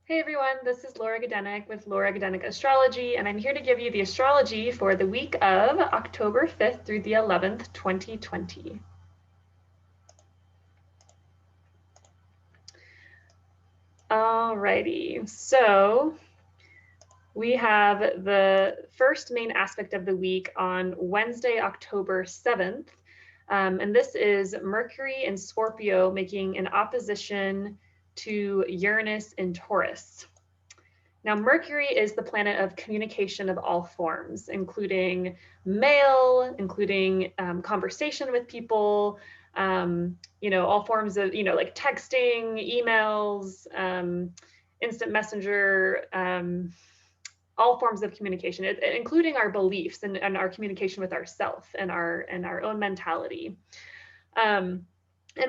Hey everyone, this is Laura Gadenik with Laura Gadenik Astrology, and I'm here to give you the astrology for the week of October 5th through the 11th, 2020. Alrighty, so we have the first main aspect of the week on Wednesday, October 7th, and this is Mercury and Scorpio making an opposition to Uranus in Taurus. Now, Mercury is the planet of communication of all forms, including mail, including conversation with people, all forms of, like texting, emails, instant messenger, all forms of communication, including our beliefs and our communication with ourself and our own mentality. And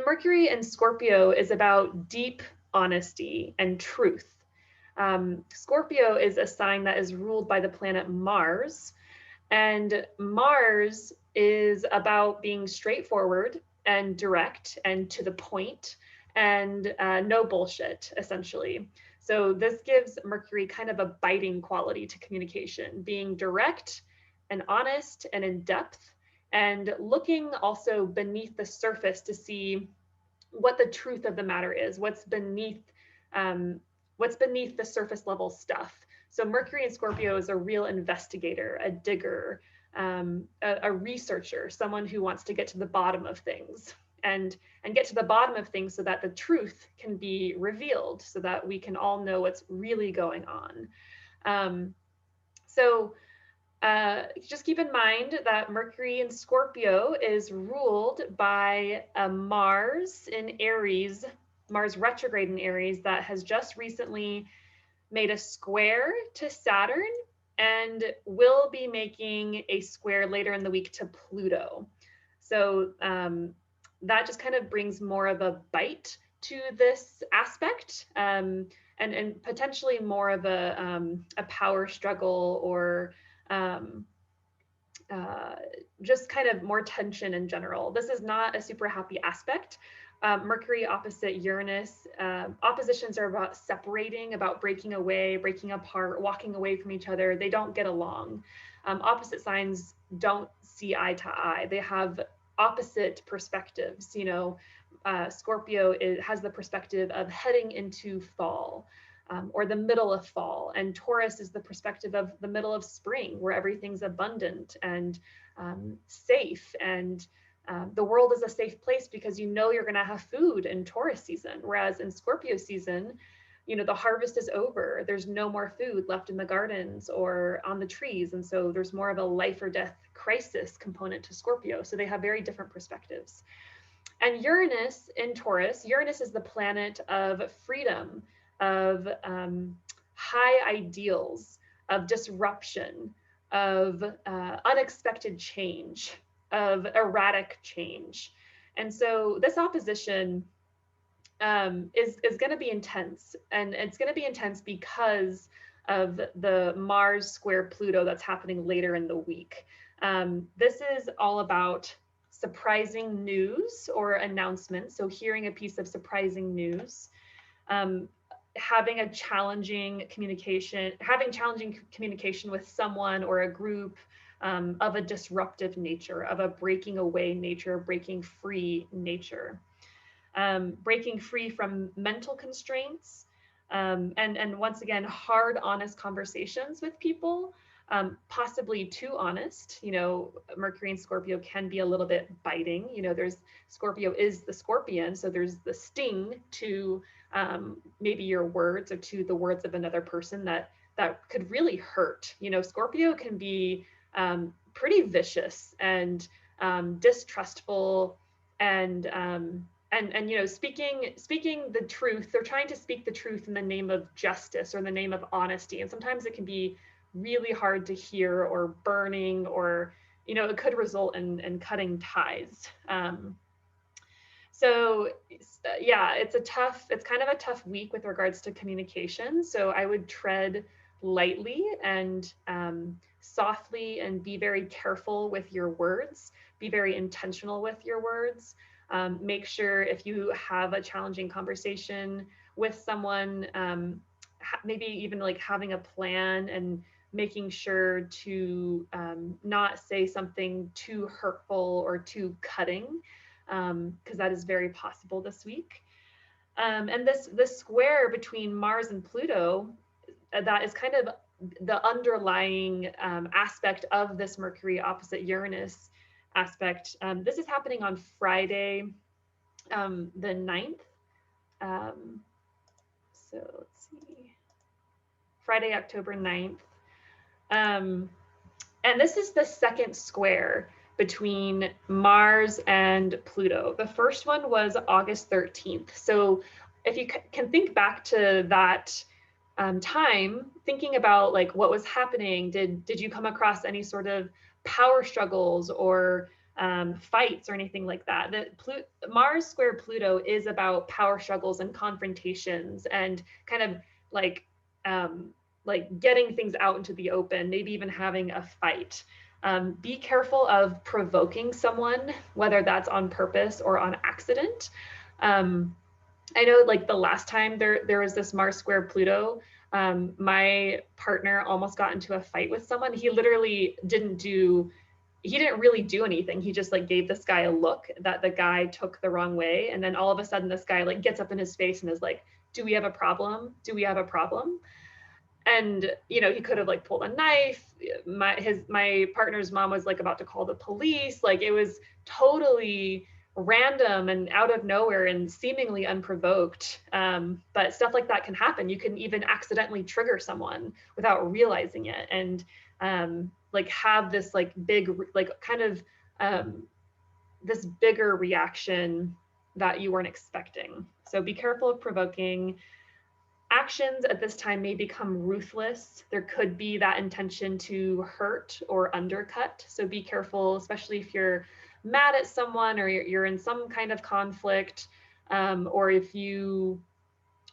Mercury in Scorpio is about deep honesty and truth. Scorpio is a sign that is ruled by the planet Mars, and Mars is about being straightforward and direct and to the point and no bullshit, essentially. So this gives Mercury kind of a biting quality to communication, being direct and honest and in depth, and looking also beneath the surface to see what the truth of the matter is, um, what's beneath the surface level stuff. So Mercury in Scorpio is a real investigator, a digger, a researcher, someone who wants to get to the bottom of things and get to the bottom of things so that the truth can be revealed, so that we can all know what's really going on. So just keep in mind that Mercury in Scorpio is ruled by a Mars in Aries, Mars retrograde in Aries, that has just recently made a square to Saturn and will be making a square later in the week to Pluto. So that just kind of brings more of a bite to this aspect, and potentially more of a power struggle, or just kind of more tension in general. This is not a super happy aspect. Mercury opposite Uranus. Oppositions are about separating, about breaking away, breaking apart, walking away from each other. They don't get along. Opposite signs don't see eye to eye. They have opposite perspectives. Scorpio has the perspective of heading into fall. Or the middle of fall. And Taurus is the perspective of the middle of spring, where everything's abundant and safe. And the world is a safe place because you're going to have food in Taurus season. Whereas in Scorpio season, the harvest is over. There's no more food left in the gardens or on the trees. And so there's more of a life or death crisis component to Scorpio. So they have very different perspectives. And Uranus in Taurus, Uranus is the planet of freedom, of high ideals, of disruption, of unexpected change, of erratic change. And so this opposition is going to be intense. And it's going to be intense because of the Mars square Pluto that's happening later in the week. This is all about surprising news or announcements. So hearing a piece of surprising news, having challenging communication with someone or a group, of a disruptive nature, of a breaking away nature, breaking free nature, breaking free from mental constraints, and once again, hard, honest conversations with people, possibly too honest. Mercury and Scorpio can be a little bit biting. Scorpio is the scorpion, so there's the sting to maybe your words or to the words of another person that could really hurt. Scorpio can be pretty vicious and distrustful, and speaking the truth. They're trying to speak the truth in the name of justice or in the name of honesty, and sometimes it can be really hard to hear, or burning, or it could result in cutting ties. So yeah, it's kind of a tough week with regards to communication. So I would tread lightly and softly, and be very careful with your words. Be very intentional with your words. Make sure if you have a challenging conversation with someone, maybe even like having a plan and making sure to not say something too hurtful or too cutting, because that is very possible this week. And this square between Mars and Pluto, that is kind of the underlying aspect of this Mercury opposite Uranus aspect. This is happening on Friday, the 9th. So let's see, Friday, October 9th. And this is the second square between Mars and Pluto. The first one was August 13th. So if you can think back to that time, thinking about like what was happening, did you come across any sort of power struggles or fights or anything like that? Mars square Pluto is about power struggles and confrontations and kind of like getting things out into the open, maybe even having a fight. Be careful of provoking someone, whether that's on purpose or on accident. I know like the last time there was this Mars square Pluto, my partner almost got into a fight with someone. He didn't really do anything. He just like gave this guy a look that the guy took the wrong way. And then all of a sudden this guy like gets up in his face and is like, do we have a problem? Do we have a problem? And he could have like pulled a knife. My partner's mom was like about to call the police. Like it was totally random and out of nowhere and seemingly unprovoked. But stuff like that can happen. You can even accidentally trigger someone without realizing it, and like have this like big like kind of this bigger reaction that you weren't expecting. So be careful of provoking. Actions at this time may become ruthless. There could be that intention to hurt or undercut. So be careful, especially if you're mad at someone or you're in some kind of conflict, or if you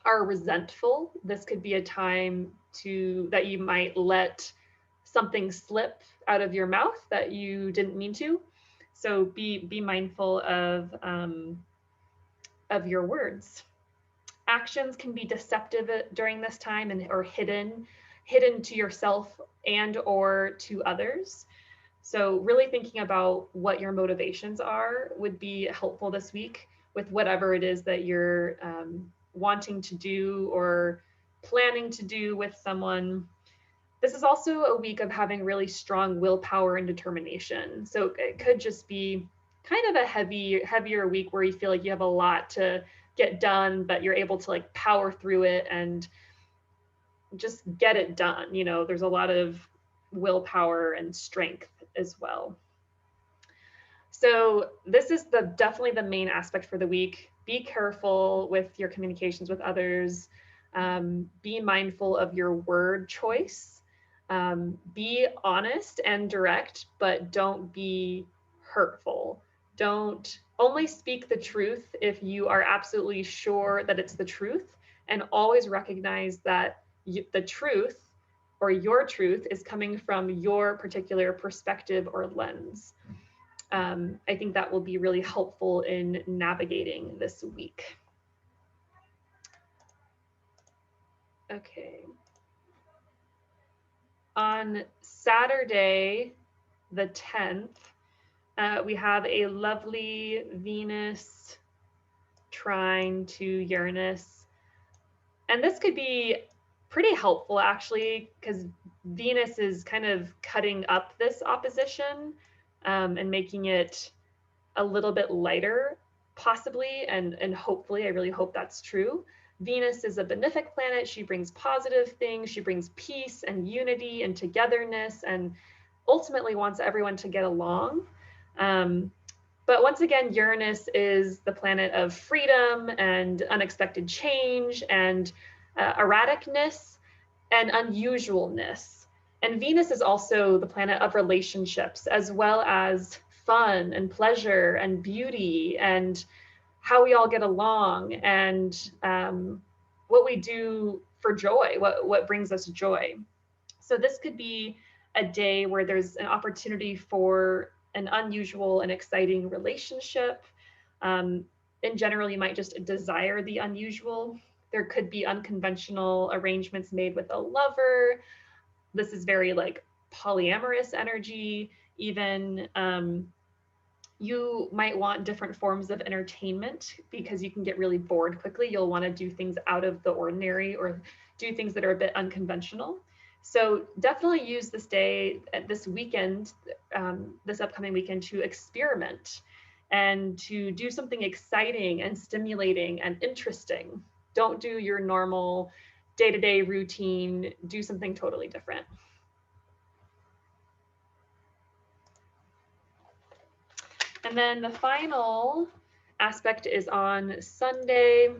are resentful. This could be a time that you might let something slip out of your mouth that you didn't mean to. So be mindful of your words. Actions can be deceptive during this time or hidden to yourself and or to others. So really thinking about what your motivations are would be helpful this week with whatever it is that you're wanting to do or planning to do with someone. This is also a week of having really strong willpower and determination. So it could just be kind of a heavier week where you feel like you have a lot to get done, but you're able to like power through it and just get it done. There's a lot of willpower and strength as well. So this is definitely the main aspect for the week. Be careful with your communications with others. Be mindful of your word choice. Be honest and direct, but don't be hurtful. Don't only speak the truth if you are absolutely sure that it's the truth, and always recognize that the truth or your truth is coming from your particular perspective or lens. I think that will be really helpful in navigating this week. Okay. On Saturday, the 10th, we have a lovely Venus trine to Uranus. And this could be pretty helpful actually, because Venus is kind of cutting up this opposition and making it a little bit lighter, possibly, and hopefully, I really hope that's true. Venus is a benefic planet. She brings positive things. She brings peace and unity and togetherness, and ultimately wants everyone to get along. But once again, Uranus is the planet of freedom and unexpected change and erraticness and unusualness. And Venus is also the planet of relationships, as well as fun and pleasure and beauty and how we all get along and what we do for joy, what brings us joy. So this could be a day where there's an opportunity for an unusual and exciting relationship. In general, you might just desire the unusual. There could be unconventional arrangements made with a lover. This is very like polyamorous energy. Even you might want different forms of entertainment because you can get really bored quickly. You'll want to do things out of the ordinary or do things that are a bit unconventional. So definitely use this day, this weekend, this upcoming weekend to experiment and to do something exciting and stimulating and interesting. Don't do your normal day-to-day routine, do something totally different. And then the final aspect is on Sunday,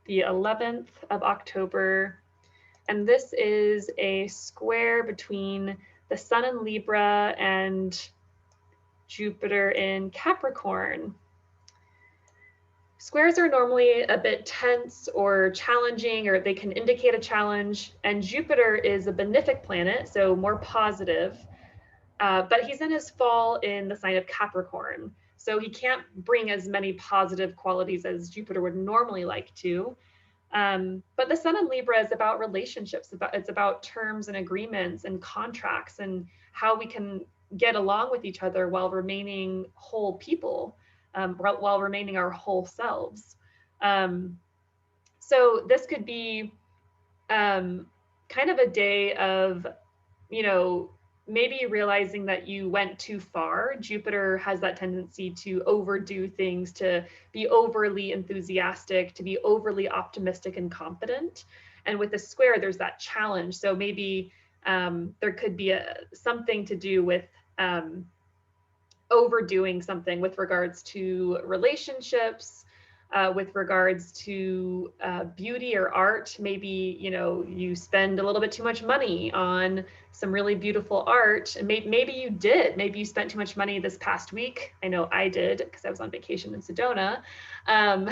the 11th of October. And this is a square between the Sun in Libra and Jupiter in Capricorn. Squares are normally a bit tense or challenging, or they can indicate a challenge. And Jupiter is a benefic planet, so more positive. But he's in his fall in the sign of Capricorn. So he can't bring as many positive qualities as Jupiter would normally like to. But the Sun in Libra is about relationships. It's about terms and agreements and contracts and how we can get along with each other while remaining whole people, while remaining our whole selves. So this could be kind of a day of, maybe realizing that you went too far. Jupiter has that tendency to overdo things, to be overly enthusiastic, to be overly optimistic and confident. And with the square, there's that challenge. So maybe there could be something to do with overdoing something with regards to relationships, with regards to beauty or art. Maybe, you spend a little bit too much money on some really beautiful art. And maybe you did. Maybe you spent too much money this past week. I know I did because I was on vacation in Sedona. And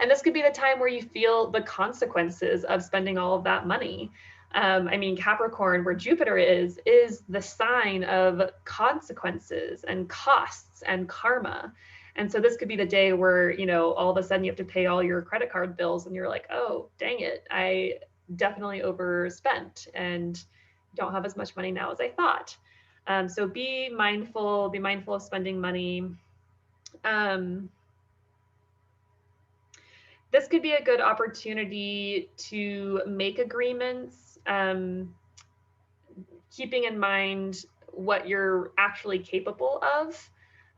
this could be the time where you feel the consequences of spending all of that money. Capricorn, where Jupiter is the sign of consequences and costs and karma. And so this could be the day where, all of a sudden you have to pay all your credit card bills and you're like, oh, dang it, I definitely overspent and don't have as much money now as I thought. So be mindful of spending money. This could be a good opportunity to make agreements, keeping in mind what you're actually capable of.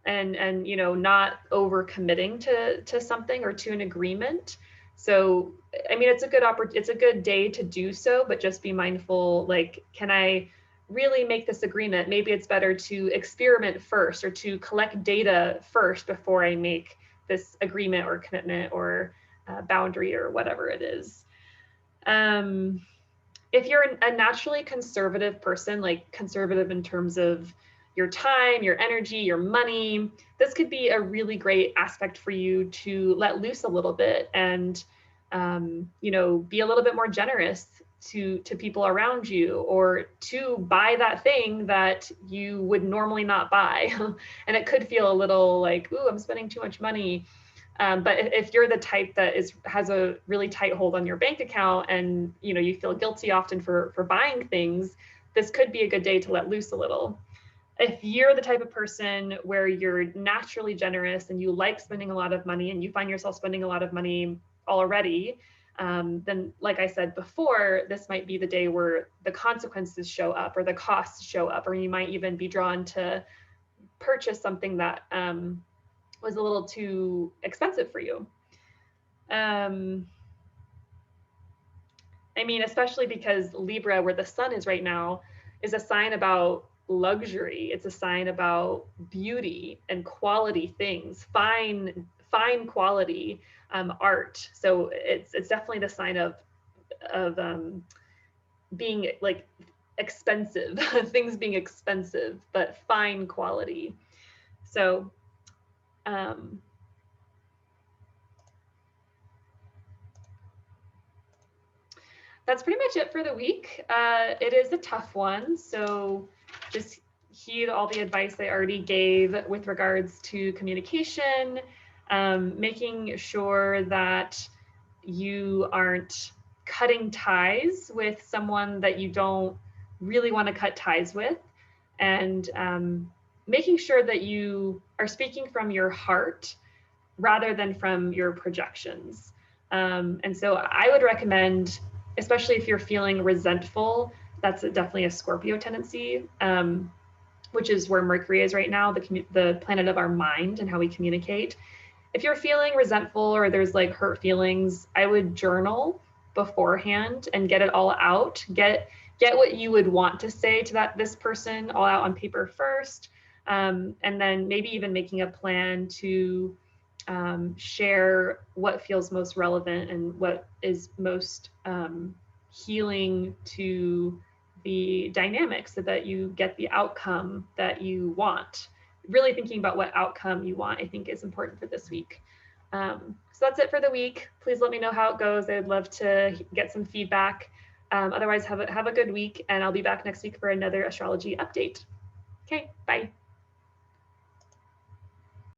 And not over committing to something or to an agreement. So it's a good day to do so, but just be mindful, like, can I really make this agreement? Maybe it's better to experiment first or to collect data first before I make this agreement or commitment or boundary or whatever it is. If you're a naturally conservative person, like conservative in terms of your time, your energy, your money, this could be a really great aspect for you to let loose a little bit and, be a little bit more generous to people around you, or to buy that thing that you would normally not buy. And it could feel a little like, ooh, I'm spending too much money. But if you're the type that has a really tight hold on your bank account and, you feel guilty often for buying things, this could be a good day to let loose a little. If you're the type of person where you're naturally generous and you like spending a lot of money and you find yourself spending a lot of money already, then like I said before, this might be the day where the consequences show up or the costs show up, or you might even be drawn to purchase something that was a little too expensive for you. Especially because Libra, where the sun is right now, is a sign about luxury. It's a sign about beauty and quality things, fine quality art. So it's definitely the sign of being like expensive, things being expensive, but fine quality. So that's pretty much it for the week. It is a tough one, so just heed all the advice I already gave with regards to communication, making sure that you aren't cutting ties with someone that you don't really want to cut ties with, and making sure that you are speaking from your heart rather than from your projections. And so I would recommend, especially if you're feeling resentful, that's definitely a Scorpio tendency, which is where Mercury is right now, the planet of our mind and how we communicate. If you're feeling resentful or there's like hurt feelings, I would journal beforehand and get it all out. Get what you would want to say to this person all out on paper first, and then maybe even making a plan to share what feels most relevant and what is most healing to the dynamic, so that you get the outcome that you want. Really thinking about what outcome you want, I think, is important for this week. So that's it for the week. Please let me know how it goes. I would love to get some feedback. Otherwise, have a good week, and I'll be back next week for another astrology update. Okay, bye.